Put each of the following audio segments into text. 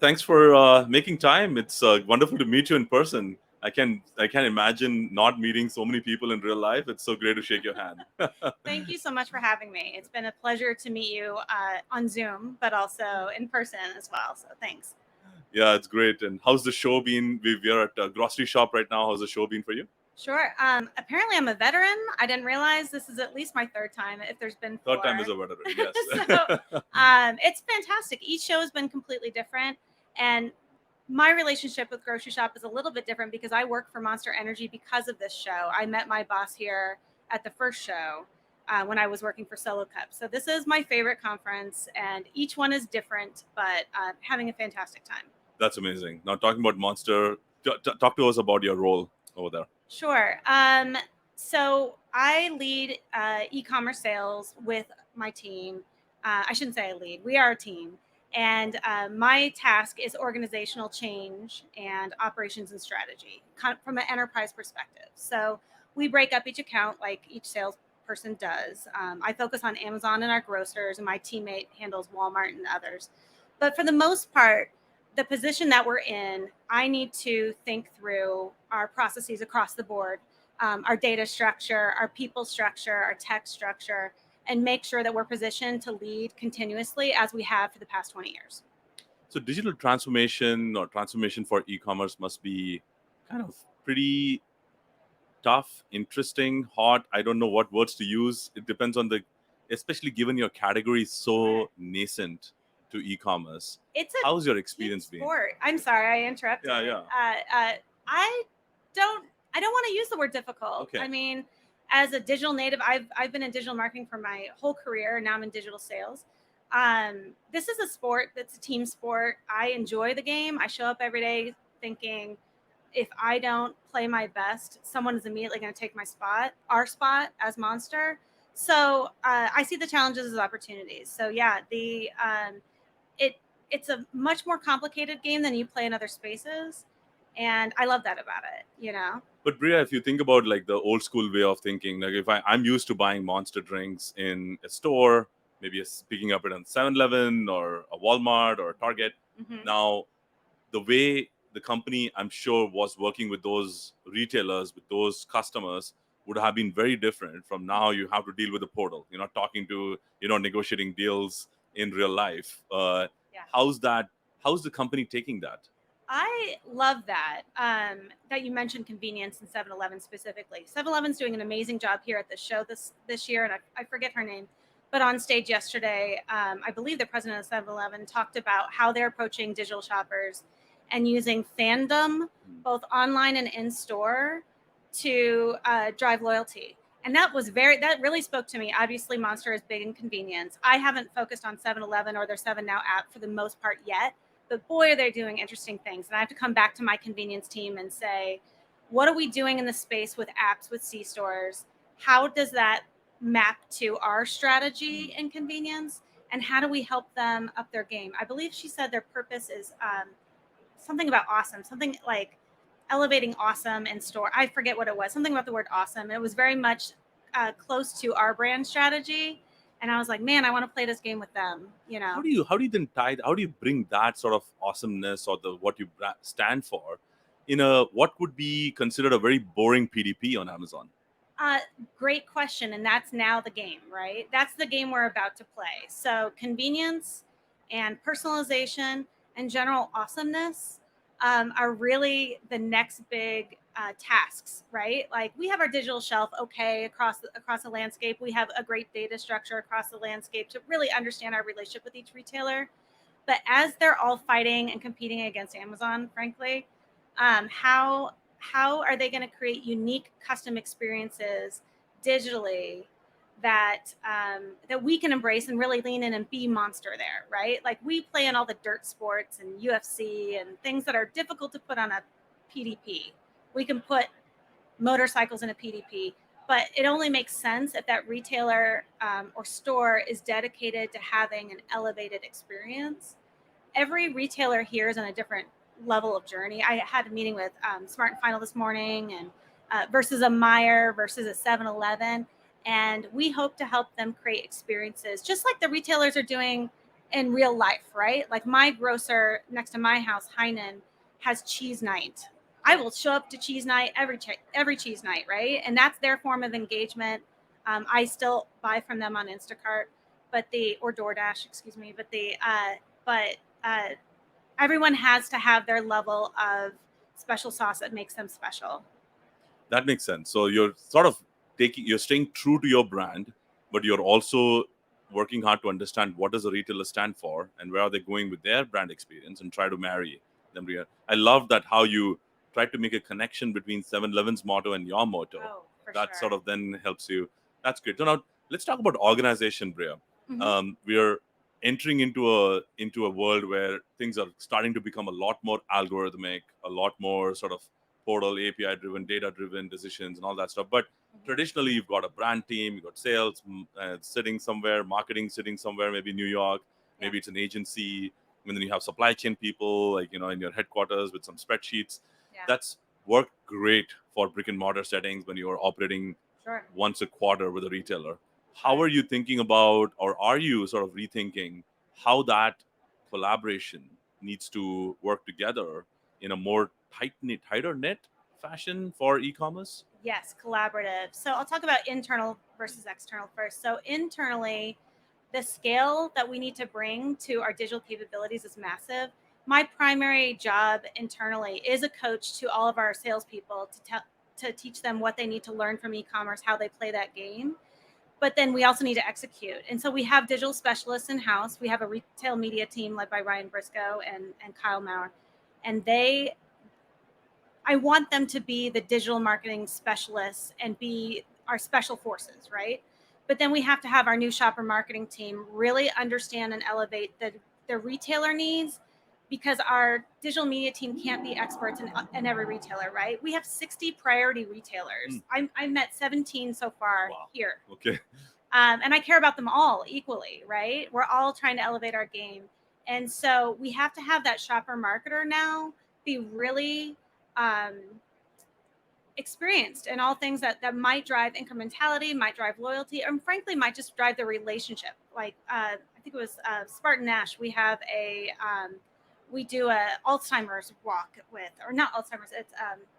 Thanks for making time. It's wonderful to meet you in person. I can imagine not meeting so many people in real life. It's so great to shake your hand. Thank you so much for having me. It's been a pleasure to meet you on Zoom, but also in person as well. So thanks. Yeah, it's great. And how's the show been? We are at a grocery shop right now. How's the show been for you? Sure. Apparently, I'm a veteran. I didn't realize this is at least my third time, if there's been Third time is four. a veteran. Yes. So it's fantastic. Each show has been completely different. And my relationship with Grocery Shop is a little bit different because I work for Monster Energy because of this show. I met my boss here at the first show when I was working for Solo Cup. So this is my favorite conference, and each one is different, but having a fantastic time. That's amazing. Now, talking about Monster, talk to us about your role over there. Sure. So I lead e-commerce sales with my team. I shouldn't say I lead. We are a team. And my task is organizational change and operations and strategy from an enterprise perspective. So we break up each account like each salesperson does. I focus on Amazon and our grocers, and my teammate handles Walmart and others. But for the most part, the position that we're in, I need to think through our processes across the board, our data structure, our people structure, our tech structure, and make sure that we're positioned to lead continuously as we have for the past 20 years. So, digital transformation or transformation for e-commerce must be kind of pretty tough, interesting, hot. I don't know what words to use. It depends on especially given your category is so nascent to e-commerce. It's a How's your team experience been? sport. I'm sorry, I interrupted. Yeah. I don't want to use the word difficult. Okay. I mean, as a digital native, I've been in digital marketing for my whole career, and now I'm in digital sales. This is a sport that's a team sport. I enjoy the game. I show up every day thinking, if I don't play my best, someone is immediately going to take my spot, our spot as Monster. So I see the challenges as opportunities. So yeah, it's a much more complicated game than you play in other spaces, and I love that about it. But Brea, if you think about like the old school way of thinking, like if I'm used to buying Monster drinks in a store, maybe picking up it on 7-Eleven or a Walmart or a Target. Mm-hmm. Now, the way the company, I'm sure, was working with those retailers, with those customers, would have been very different from now. You have to deal with the portal. You're not talking to, negotiating deals in real life. Yeah. How's that? How's the company taking that? I love that you mentioned convenience and 7-Eleven specifically. 7-Eleven's doing an amazing job here at the show this year, and I forget her name, but on stage yesterday, I believe the president of 7-Eleven talked about how they're approaching digital shoppers and using fandom, both online and in store, to drive loyalty. And that really spoke to me. Obviously, Monster is big in convenience. I haven't focused on 7-Eleven or their 7 Now app for the most part yet, but boy, are they doing interesting things. And I have to come back to my convenience team and say, what are we doing in the space with apps, with C-stores? How does that map to our strategy and convenience? And how do we help them up their game? I believe she said their purpose is something about awesome, something like elevating awesome in store. I forget what it was, something about the word awesome. It was very much close to our brand strategy. And I was like, man, I want to play this game with them. How do you then how do you bring that sort of awesomeness or what you stand for in what would be considered a very boring PDP on Amazon? Great question. And that's now the game, right? That's the game we're about to play. So convenience and personalization and general awesomeness are really the next big tasks, right? Like we have our digital shelf, okay, across the landscape. We have a great data structure across the landscape to really understand our relationship with each retailer. But as they're all fighting and competing against Amazon, frankly, how are they going to create unique custom experiences digitally that we can embrace and really lean in and be Monster there, right? Like we play in all the dirt sports and UFC and things that are difficult to put on a PDP. We can put motorcycles in a PDP, but it only makes sense if that retailer or store is dedicated to having an elevated experience. Every retailer here is on a different level of journey. I had a meeting with Smart and Final this morning, and versus a Meijer versus a 7-Eleven, and we hope to help them create experiences just like the retailers are doing in real life, right? Like my grocer next to my house, Heinen, has cheese night. I will show up to cheese night every cheese night, right? And that's their form of engagement. I still buy from them on Instacart, or DoorDash, excuse me. But everyone has to have their level of special sauce that makes them special. That makes sense. So you're sort of you're staying true to your brand, but you're also working hard to understand what does a retailer stand for and where are they going with their brand experience and try to marry them together. I love that how you try to make a connection between 7-Eleven's motto and your motto. Oh, for That sure. sort of then helps you. That's great. So now let's talk about organization, Brea. We are entering into a world where things are starting to become a lot more algorithmic, a lot more sort of portal API driven, data driven decisions and all that stuff. But traditionally, you've got a brand team, you've got sales sitting somewhere, marketing sitting somewhere, maybe New York, maybe it's an agency, and then you have supply chain people, like, in your headquarters with some spreadsheets. Yeah. That's worked great for brick and mortar settings when you're operating Sure. once a quarter with a retailer. How are you thinking about, or are you sort of rethinking how that collaboration needs to work together in a more tighter knit fashion for e-commerce? Yes, collaborative. So I'll talk about internal versus external first. So internally, the scale that we need to bring to our digital capabilities is massive. My primary job internally is a coach to all of our salespeople to teach them what they need to learn from e-commerce, how they play that game. But then we also need to execute. And so we have digital specialists in house. We have a retail media team led by Ryan Briscoe and Kyle Maurer. And I want them to be the digital marketing specialists and be our special forces, right? But then we have to have our new shopper marketing team really understand and elevate the retailer needs, because our digital media team can't be experts in every retailer, right? We have 60 priority retailers. I met 17 so far here. Okay. And I care about them all equally, right? We're all trying to elevate our game. And so we have to have that shopper marketer now be really experienced in all things that might drive incrementality, might drive loyalty, and frankly might just drive the relationship. Like I think it was Spartan Nash. We do a Alzheimer's walk with, or not Alzheimer's, it's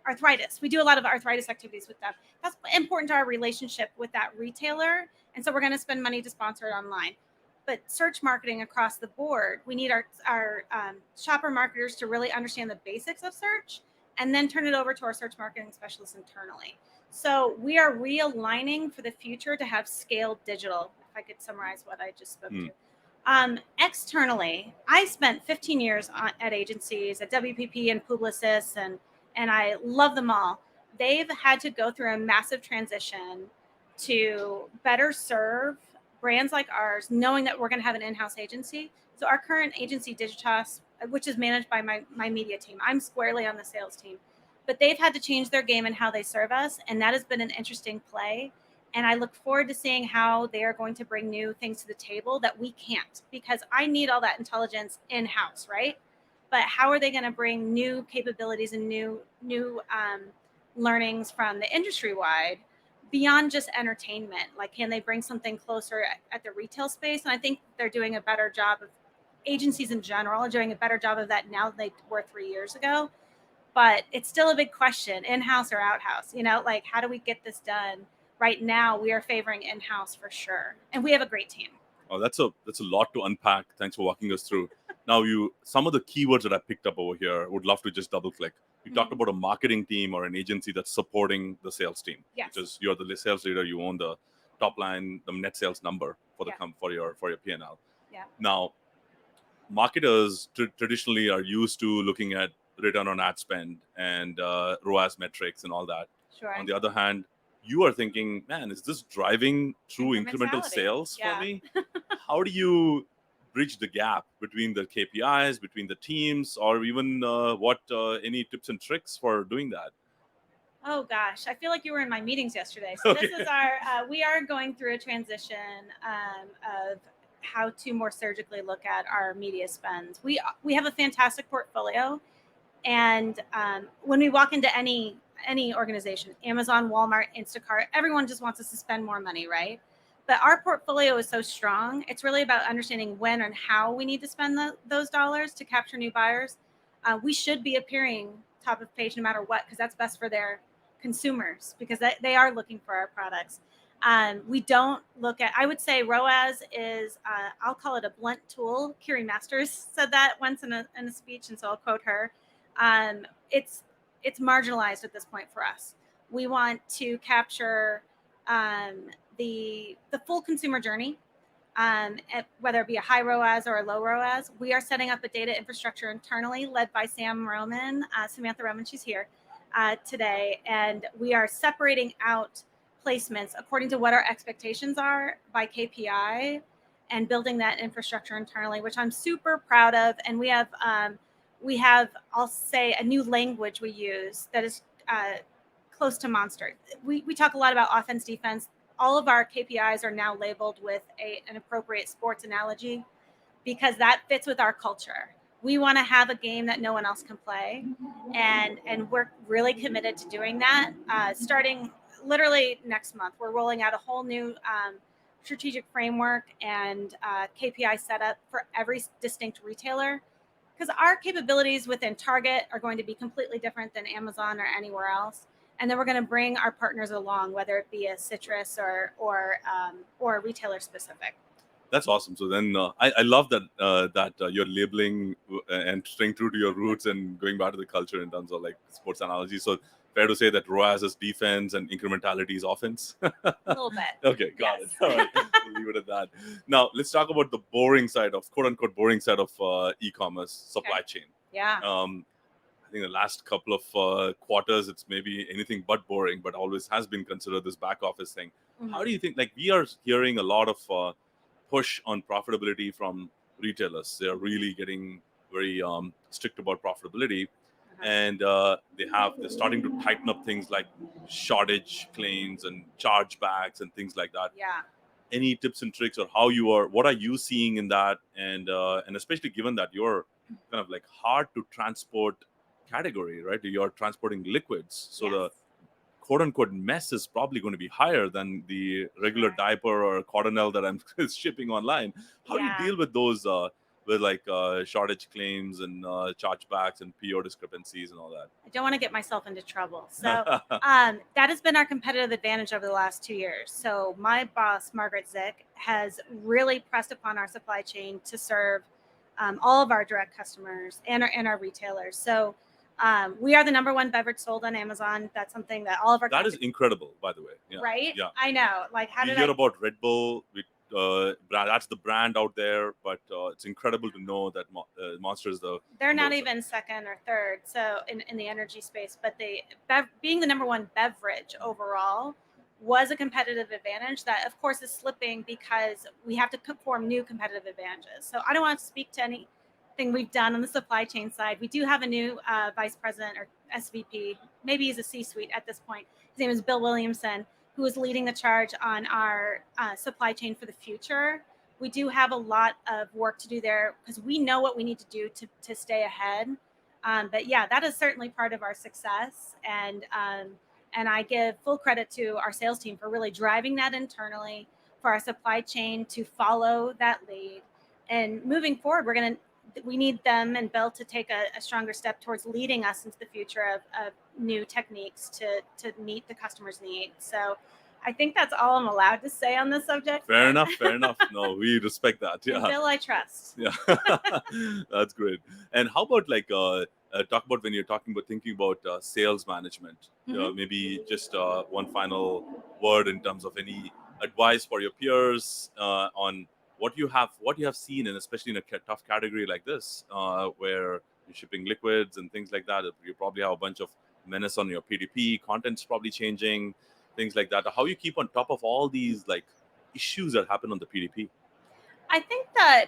arthritis. We do a lot of arthritis activities with them. That's important to our relationship with that retailer. And so we're going to spend money to sponsor it online. But search marketing across the board, we need our shopper marketers to really understand the basics of search and then turn it over to our search marketing specialists internally. So we are realigning for the future to have scaled digital, if I could summarize what I just spoke to. Externally, I spent 15 years at agencies, at WPP and Publicis, and I love them all. They've had to go through a massive transition to better serve brands like ours, knowing that we're going to have an in-house agency. So our current agency, Digitas, which is managed by my media team, I'm squarely on the sales team, but they've had to change their game and how they serve us, and that has been an interesting play. And I look forward to seeing how they are going to bring new things to the table that we can't, because I need all that intelligence in-house, right? But how are they going to bring new capabilities and new learnings from the industry wide beyond just entertainment? Like, can they bring something closer at the retail space? And I think they're doing a better job of, agencies in general are doing a better job of that now than they were 3 years ago. But it's still a big question, in-house or out-house, like, how do we get this done? Right now, we are favoring in-house for sure. And we have a great team. Oh, that's a lot to unpack. Thanks for walking us through. Now, some of the keywords that I picked up over here, would love to just double click. You talked about a marketing team or an agency that's supporting the sales team. Yes. Because you're the sales leader, you own the top line, the net sales number for the for your P&L. Yeah. Now, marketers traditionally are used to looking at return on ad spend and ROAS metrics and all that. Sure. On the other hand, you are thinking, man, is this driving true incremental sales for me? How do you bridge the gap between the KPIs, between the teams, or even any tips and tricks for doing that? Oh gosh, I feel like you were in my meetings yesterday. So this is we are going through a transition of how to more surgically look at our media spends. We have a fantastic portfolio, and when we walk into any organization, Amazon, Walmart, Instacart, everyone just wants us to spend more money, right? But our portfolio is so strong. It's really about understanding when and how we need to spend those dollars to capture new buyers. We should be appearing top of page no matter what, because that's best for their consumers, because they are looking for our products. We don't look at, I would say ROAS is, I'll call it a blunt tool. Kiri Masters said that once in a speech, and so I'll quote her. It's marginalized at this point for us. We want to capture the full consumer journey, whether it be a high ROAS or a low ROAS. We are setting up a data infrastructure internally led by Samantha Roman, she's here today, and we are separating out placements according to what our expectations are by KPI and building that infrastructure internally, which I'm super proud of. And we have, I'll say, a new language we use that is close to monster. We talk a lot about offense, defense. All of our KPIs are now labeled with an appropriate sports analogy, because that fits with our culture. We want to have a game that no one else can play, and we're really committed to doing that. Starting literally next month, we're rolling out a whole new strategic framework and KPI setup for every distinct retailer, because our capabilities within Target are going to be completely different than Amazon or anywhere else. And then we're going to bring our partners along, whether it be a citrus or a retailer specific. That's awesome. So then I love that you're labeling and staying true to your roots and going back to the culture in terms of like sports analogy. So fair to say that ROAS is defense and incrementality is offense? A little bit. Okay, got Yes. it. All right, we'll leave it at that. Now let's talk about the boring side of, quote unquote, boring side of e-commerce supply chain. Yeah. I think the last couple of quarters, it's maybe anything but boring, but always has been considered this back office thing. Mhm. How do you think, like, we are hearing a lot of push on profitability from retailers? They're really getting very strict about profitability. And they're starting to tighten up things like shortage claims and chargebacks and things like that. Yeah. Any tips and tricks, or what are you seeing in that? And especially given that you're kind of like hard to transport category, right? You're transporting liquids, so Yes. the quote unquote mess is probably going to be higher than the regular Sure. diaper or cottonelle that I'm shipping online. How do you Yeah. deal with those with like shortage claims and chargebacks and PO discrepancies and all that? I don't want to get myself into trouble. So that has been our competitive advantage over the last 2 years. So my boss, Margaret Zick, has really pressed upon our supply chain to serve all of our direct customers and our retailers. So we are the number one beverage sold on Amazon. That's something that all of our That is incredible, by the way. Yeah. right? Yeah. I know. Like, how We did hear I? about Red Bull. That's the brand out there, but it's incredible to know that Monster is the. They're not number- even second or third. So in the energy space, but being the number one beverage overall was a competitive advantage that, of course, is slipping because we have to form new competitive advantages. So I don't want to speak to anything we've done on the supply chain side. We do have a new vice president or SVP. Maybe he's a C-suite at this point. His name is Bill Williamson, who is leading the charge on our supply chain for the future. We do have a lot of work to do there because we know what we need to do to stay ahead. But yeah, that is certainly part of our success. And I give full credit to our sales team for really driving that internally, for our supply chain to follow that lead. And moving forward, we need them and Bill to take a stronger step towards leading us into the future of new techniques to meet the customer's needs. So I think that's all I'm allowed to say on this subject. Fair enough. No, we respect that. Yeah. And Bill, I trust. Yeah. That's great. And how about like talk about when you're thinking about sales management? Maybe just one final word in terms of any advice for your peers on what you have seen, and especially in a tough category like this, where you're shipping liquids and things like that. You probably have a bunch of menace on your PDP. Content's probably changing, things like that. How you keep on top of all these like issues that happen on the PDP? I think that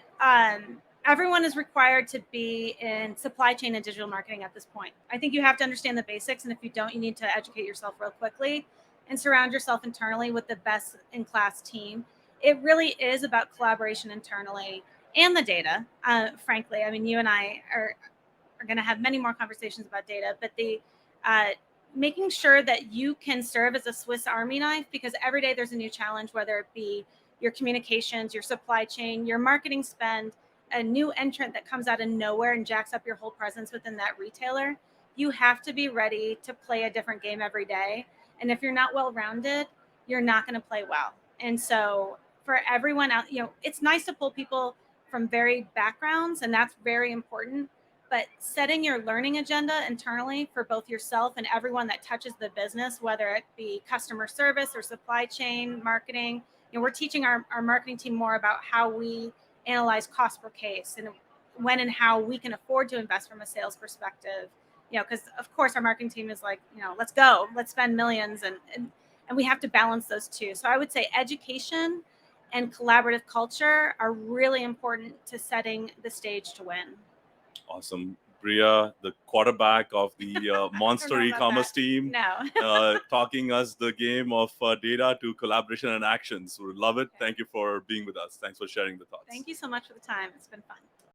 everyone is required to be in supply chain and digital marketing at this point. I think you have to understand the basics, and if you don't, you need to educate yourself real quickly and surround yourself internally with the best in class team. It really is about collaboration internally and the data. Frankly, I mean, you and I are going to have many more conversations about data, but making sure that you can serve as a Swiss Army knife, because every day there's a new challenge, whether it be your communications, your supply chain, your marketing spend, a new entrant that comes out of nowhere and jacks up your whole presence within that retailer, you have to be ready to play a different game every day. And if you're not well-rounded, you're not going to play well. And so for everyone out, it's nice to pull people from varied backgrounds, and that's very important. But setting your learning agenda internally for both yourself and everyone that touches the business, whether it be customer service or supply chain, marketing, we're teaching our marketing team more about how we analyze cost per case and when and how we can afford to invest from a sales perspective. Because of course our marketing team is like, let's go, let's spend millions, and we have to balance those two. So I would say education and collaborative culture are really important to setting the stage to win. Awesome. Brea, the quarterback of the monster e-commerce team, No. talking us the game of data to collaboration and actions. We love it. Okay. Thank you for being with us. Thanks for sharing the thoughts. Thank you so much for the time. It's been fun.